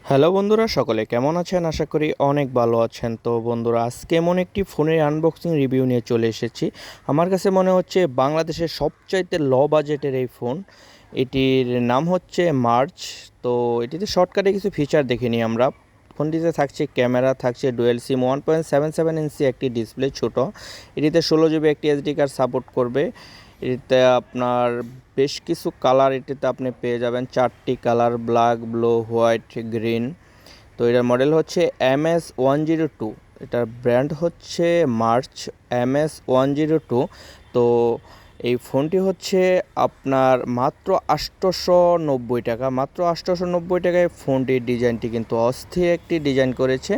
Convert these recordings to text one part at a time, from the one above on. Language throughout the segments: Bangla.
হ্যালো বন্ধুরা, সকলে কেমন আছেন? আশা করি অনেক ভালো আছেন। তো বন্ধুরা, আজকে এমন একটি ফোনের আনবক্সিং রিভিউ নিয়ে চলে এসেছি। আমার কাছে মনে হচ্ছে বাংলাদেশের সবচাইতে লো বাজেটের এই ফোন। এটির নাম হচ্ছে মার্চ। তো এটিতে শর্টকাটে কিছু ফিচার দেখে নিই আমরা। ফোনটিতে থাকছে ক্যামেরা, থাকছে ডুয়েল সিম, 1.77 ইঞ্চি একটি ডিসপ্লে, ছোট। এটিতে 16 GB একটি এসডি কার্ড সাপোর্ট করবে। এটিতে আপনার বেশ কিছু কালার এটিতে আপনি পেয়ে যাবেন, 4টি colour: black, blue, white, green. তো এটার মডেল হচ্ছে MS102। এটার ব্র্যান্ড হচ্ছে মার্চ MS102। তো এই ফোনটি হচ্ছে আপনার মাত্র 890 টাকা। মাত্র 890 টাকায় ফোনটির ডিজাইনটি কিন্তু অস্থির একটি ডিজাইন করেছে।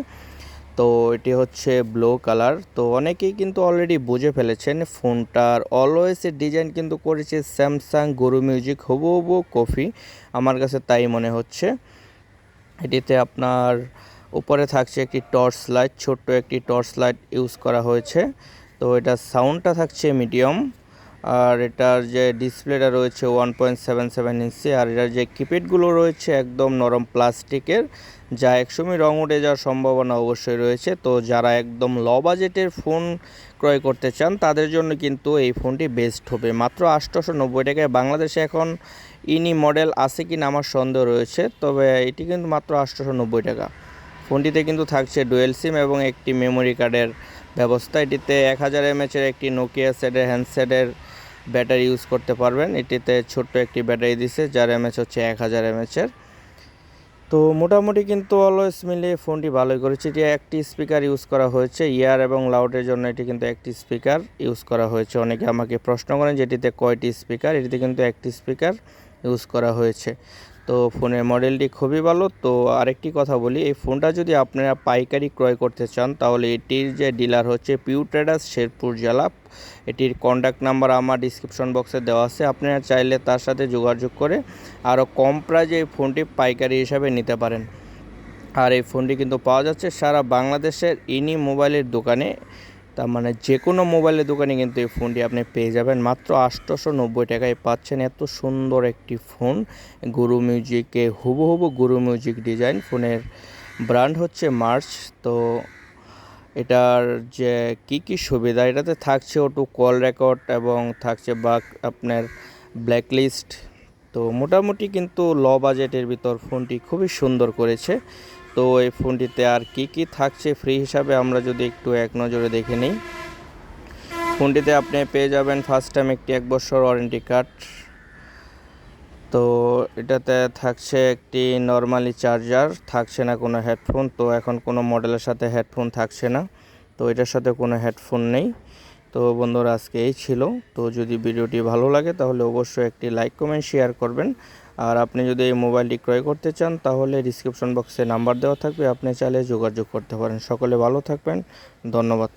তো এটি হচ্ছে ব্লু কালার। তো অনেকেই কিন্তু অলরেডি বুঝে ফেলেছেন ফোনটার অলওয়েজের ডিজাইন কিন্তু করেছে স্যামসাং গরু মিউজিক, হুবহু কপি। আমার কাছে তাই মনে হচ্ছে। এটিতে আপনার উপরে থাকছে একটি টর্চ লাইট, ছোট্ট একটি টর্চ লাইট ইউজ করা হয়েছে। তো এটার সাউন্ডটা থাকছে মিডিয়াম। আর এটার যে ডিসপ্লেটা রয়েছে 1.77 ইঞ্চি। আর এটার যে কিপ্যাডগুলো রয়েছে একদম নরম প্লাস্টিকের, যা একসময় রং উঠে যাওয়ার সম্ভাবনা অবশ্যই রয়েছে। তো যারা একদম লো বাজেটের ফোন ক্রয় করতে চান তাদের জন্য কিন্তু এই ফোনটি বেস্ট হবে। মাত্র 890 টাকায়। বাংলাদেশে এখন ইনি মডেল আছে কি না আমার সন্দেহ রয়েছে, তবে এটি কিন্তু মাত্র 890 টাকা। ফোনটিতে কিন্তু থাকছে ডুয়েল সিম এবং একটি মেমোরি কার্ডের ব্যবস্থা। এটিতে 1000 mAh একটি নোকিয়া সেটের হ্যান্ডসেটের ব্যাটারি ইউজ করতে পারবেন। এটিতে ছোট্ট একটি ব্যাটারি দিছে, যার এমএচ হচ্ছে 1000 mAh। তো মোটামুটি কিন্তু অলওয়েজ মিলিয়ে ফোনটি ভালোই করেছে। এটি একটি স্পিকার ইউজ করা হয়েছে, ইয়ার এবং লাউডের জন্য এটি কিন্তু একটি স্পিকার ইউজ করা হয়েছে। অনেকে আমাকে প্রশ্ন করেন যে এটিতে কয়টি স্পিকার। এটিতে কিন্তু একটি স্পিকার ইউজ করা হয়েছে। তো ফোনের মডেলটি খুবই ভালো। তো আরেকটি কথা বলি, এই ফোনটা যদি আপনারা পাইকারি ক্রয় করতে চান তাহলে এটির যে ডিলার হচ্ছে পিউ ট্রেডার্স, শেরপুর জেলা। এটির কন্ট্যাক্ট নাম্বার আমার ডিসক্রিপশন বক্সে দেওয়া আছে। আপনারা চাইলে তার সাথে যোগাযোগ করে আরও কম প্রাইজে এই ফোনটি পাইকারি হিসাবে নিতে পারেন। আর এই ফোনটি কিন্তু পাওয়া যাচ্ছে সারা বাংলাদেশের ইনি মোবাইলের দোকানে। তার মানে যে কোনো মোবাইলের দোকানে কিন্তু এই ফোনটি আপনি পেয়ে যাবেন। মাত্র 890 টাকায় পাচ্ছেন এত সুন্দর একটি ফোন। গুরু মিউজিকে হুবহু গুরু মিউজিক ডিজাইন। ফোনের ব্র্যান্ড হচ্ছে মার্চ। তো এটার যে কী সুবিধা, এটাতে থাকছে অটো কল রেকর্ড এবং থাকছে আপনার ব্ল্যাকলিস্ট। তো মোটামুটি কিন্তু লো বাজেটের ভিতর ফোনটি খুবই সুন্দর করেছে। তো এই ফোনটিতে আর কি থাকছে ফ্রি হিসাবে আমরা যদি একটু এক নজরে দেখে নিই। ফোনটিতে আপনি পেয়ে যাবেন ফার্স্ট টাইম একটি 1 বছর ওয়ারেন্টি কার্ড। তো এটাতে থাকছে একটি নর্মালি চার্জার, থাকছে না কোনো হেডফোন। তো এখন কোনো মডেলের সাথে হেডফোন থাকছে না। তো এটার সাথে কোনো হেডফোন নেই। তো বন্ধুরা, আজকে এই ছিল। তো যদি ভিডিওটি ভালো লাগে তাহলে অবশ্যই একটি লাইক, কমেন্ট, শেয়ার করবেন। আর আপনি যদি এই মোবাইলটি ক্রয় করতে চান তাহলে ডিসক্রিপশন বক্সে নাম্বার দেওয়া থাকবে, আপনি চাইলে যোগাযোগ করতে পারেন। সকলে ভালো থাকবেন, ধন্যবাদ।